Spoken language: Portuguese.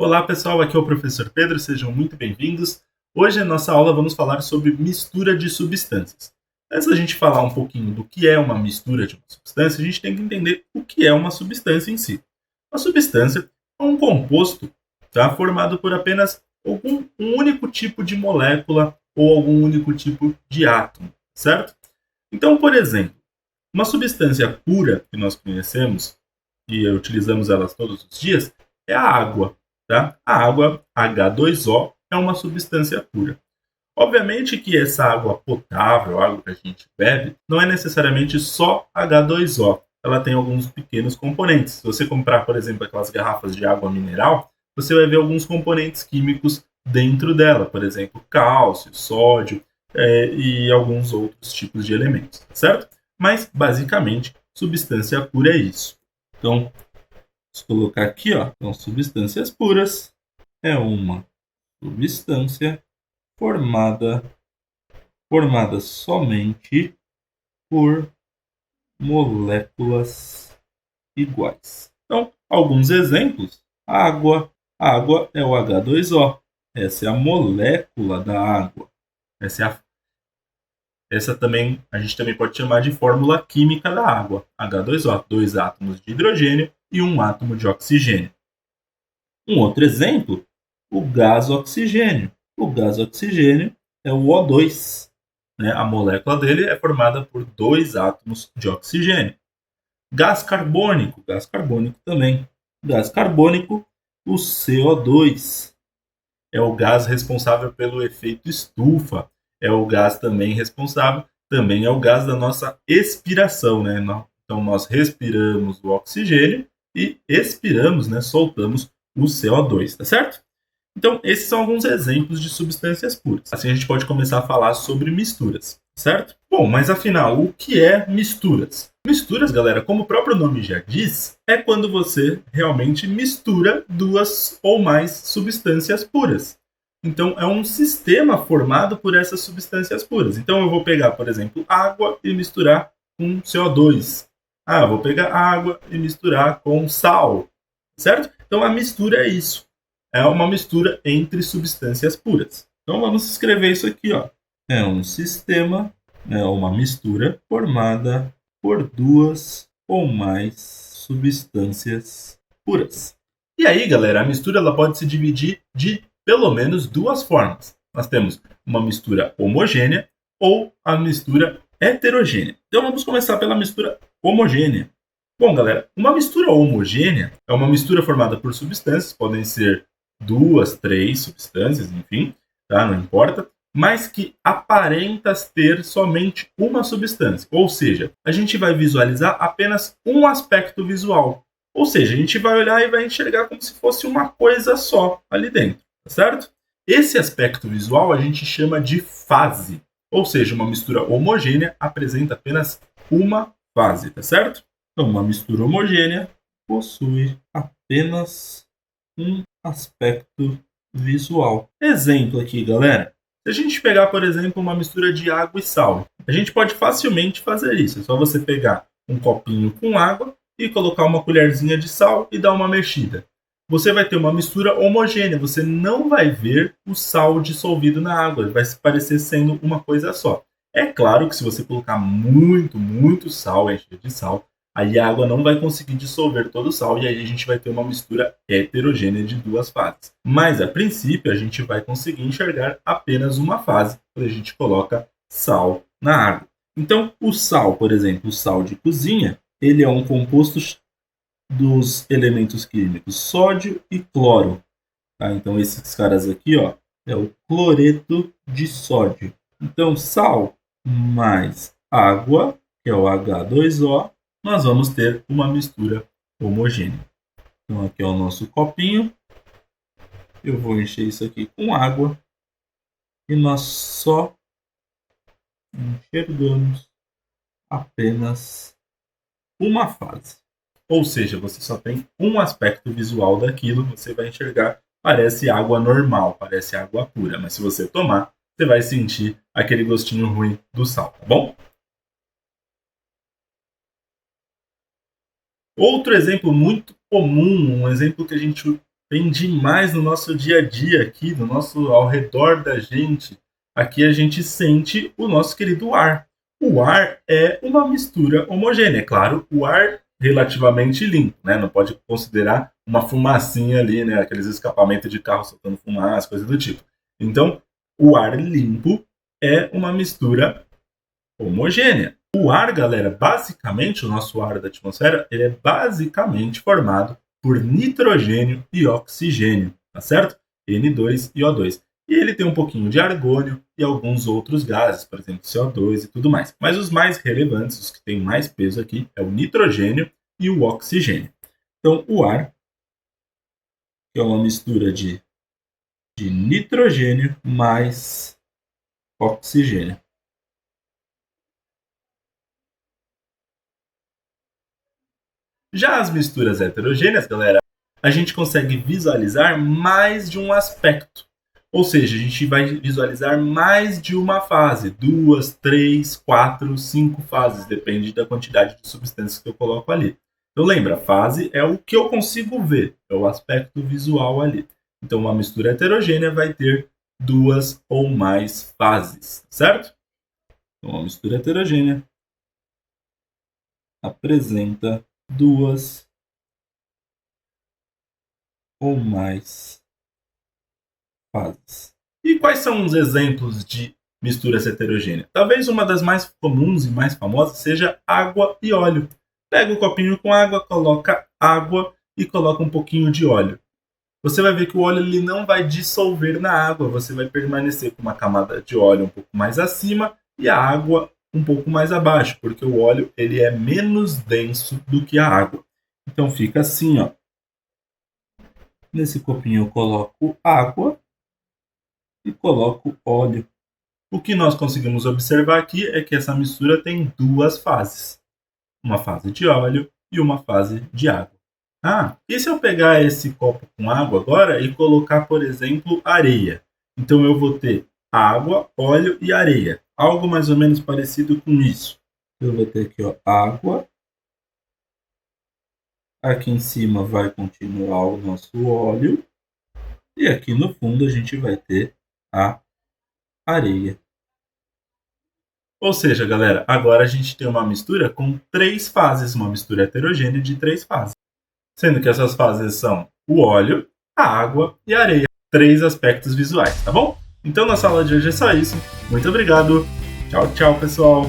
Olá pessoal, aqui é o professor Pedro, sejam muito bem-vindos. Hoje na nossa aula vamos falar sobre mistura de substâncias. Antes da gente falar um pouquinho do que é uma mistura de uma substância, a gente tem que entender o que é uma substância em si. Uma substância é um composto, formado por apenas um único tipo de molécula ou algum único tipo de átomo, certo? Então, por exemplo, uma substância pura que nós conhecemos e utilizamos elas todos os dias é a água. Tá? A água H2O é uma substância pura. Obviamente que essa água potável, a água que a gente bebe, não é necessariamente só H2O. Ela tem alguns pequenos componentes. Se você comprar, por exemplo, aquelas garrafas de água mineral, você vai ver alguns componentes químicos dentro dela, por exemplo, cálcio, sódio e alguns outros tipos de elementos, certo? Mas, basicamente, substância pura é isso. Então, vamos colocar aqui, ó. Então, substâncias puras é uma substância formada somente por moléculas iguais. Então, alguns exemplos: água. A água é o H2O. Essa é a molécula da água. Essa também a gente também pode chamar de fórmula química da água. H2O, dois átomos de hidrogênio e um átomo de oxigênio. Um outro exemplo, o gás oxigênio. O gás oxigênio é o O2. Né? A molécula dele é formada por dois átomos de oxigênio. Gás carbônico também. Gás carbônico, o CO2. É o gás responsável pelo efeito estufa. É o gás também responsável, também é o gás da nossa expiração. Né? Então nós respiramos o oxigênio e expiramos, né? Soltamos o CO2, tá certo? Então, esses são alguns exemplos de substâncias puras. Assim a gente pode começar a falar sobre misturas, certo? Bom, mas afinal, o que é misturas? Misturas, galera, como o próprio nome já diz, é quando você realmente mistura duas ou mais substâncias puras. Então, é um sistema formado por essas substâncias puras. Então, eu vou pegar, por exemplo, água e misturar com CO2. Ah, eu vou pegar água e misturar com sal, certo? Então, a mistura é isso. É uma mistura entre substâncias puras. Então vamos escrever isso aqui, ó. É um sistema, é uma mistura formada por duas ou mais substâncias puras. E aí, galera, a mistura ela pode se dividir de pelo menos duas formas. Nós temos uma mistura homogênea ou a mistura heterogênea. Então vamos começar pela mistura homogênea. Bom, galera, uma mistura homogênea é uma mistura formada por substâncias, podem ser duas, três substâncias, enfim, tá? Não importa, mas que aparenta ter somente uma substância. Ou seja, a gente vai visualizar apenas um aspecto visual. Ou seja, a gente vai olhar e vai enxergar como se fosse uma coisa só ali dentro, tá certo? Esse aspecto visual a gente chama de fase. Ou seja, uma mistura homogênea apresenta apenas uma fase, tá certo? Então, uma mistura homogênea possui apenas um aspecto visual. Exemplo aqui, galera. Se a gente pegar, por exemplo, uma mistura de água e sal, a gente pode facilmente fazer isso. É só você pegar um copinho com água e colocar uma colherzinha de sal e dar uma mexida. Você vai ter uma mistura homogênea, você não vai ver o sal dissolvido na água, vai se parecer sendo uma coisa só. É claro que se você colocar muito sal, encher de sal, aí a água não vai conseguir dissolver todo o sal e aí a gente vai ter uma mistura heterogênea de duas fases. Mas a princípio a gente vai conseguir enxergar apenas uma fase quando a gente coloca sal na água. Então o sal, por exemplo, o sal de cozinha, ele é um composto dos elementos químicos sódio e cloro. Tá? Então esses caras aqui, ó, é o cloreto de sódio. Então sal mais água, que é o H2O, nós vamos ter uma mistura homogênea. Então aqui é o nosso copinho. Eu vou encher isso aqui com água e nós só enxergamos apenas uma fase. Ou seja, você só tem um aspecto visual daquilo, você vai enxergar, parece água normal, parece água pura, mas se você tomar, você vai sentir aquele gostinho ruim do sal, tá bom? Outro exemplo muito comum, um exemplo que a gente tem demais no nosso dia a dia aqui, no nosso ao redor da gente. Aqui a gente sente o nosso querido ar. O ar é uma mistura homogênea, é claro, o ar relativamente limpo, né? Não pode considerar uma fumacinha ali, né? Aqueles escapamentos de carro soltando fumaça, coisa do tipo. Então, o ar limpo é uma mistura homogênea. O ar, galera, basicamente, o nosso ar da atmosfera, ele é basicamente formado por nitrogênio e oxigênio, tá certo? N2 e O2. E ele tem um pouquinho de argônio e alguns outros gases, por exemplo, CO2 e tudo mais. Mas os mais relevantes, os que têm mais peso aqui, é o nitrogênio e o oxigênio. Então, o ar, que é uma mistura de nitrogênio mais oxigênio. Já as misturas heterogêneas, galera, a gente consegue visualizar mais de um aspecto. Ou seja, a gente vai visualizar mais de uma fase, 2, 3, 4, 5 fases, depende da quantidade de substâncias que eu coloco ali. Então lembra, fase é o que eu consigo ver, é o aspecto visual ali. Então uma mistura heterogênea vai ter 2 ou mais fases, certo? Então uma mistura heterogênea apresenta 2 ou mais fases. E quais são os exemplos de misturas heterogêneas? Talvez uma das mais comuns e mais famosas seja água e óleo. Pega um copinho com água, coloca água e coloca um pouquinho de óleo. Você vai ver que o óleo ele não vai dissolver na água, você vai permanecer com uma camada de óleo um pouco mais acima e a água um pouco mais abaixo, porque o óleo ele é menos denso do que a água. Então fica assim, ó. Nesse copinho eu coloco água e coloco óleo. O que nós conseguimos observar aqui é que essa mistura tem 2 fases. Uma fase de óleo e uma fase de água. Ah, e se eu pegar esse copo com água agora e colocar, por exemplo, areia? Então eu vou ter água, óleo e areia. Algo mais ou menos parecido com isso. Eu vou ter aqui, ó, água. Aqui em cima vai continuar o nosso óleo. E aqui no fundo a gente vai ter a areia. Ou seja, galera, agora a gente tem uma mistura com 3 fases, uma mistura heterogênea de 3 fases. Sendo que essas fases são o óleo, a água e a areia. 3 aspectos visuais, tá bom? Então na sala de hoje é só isso. Muito obrigado. Tchau, tchau, pessoal.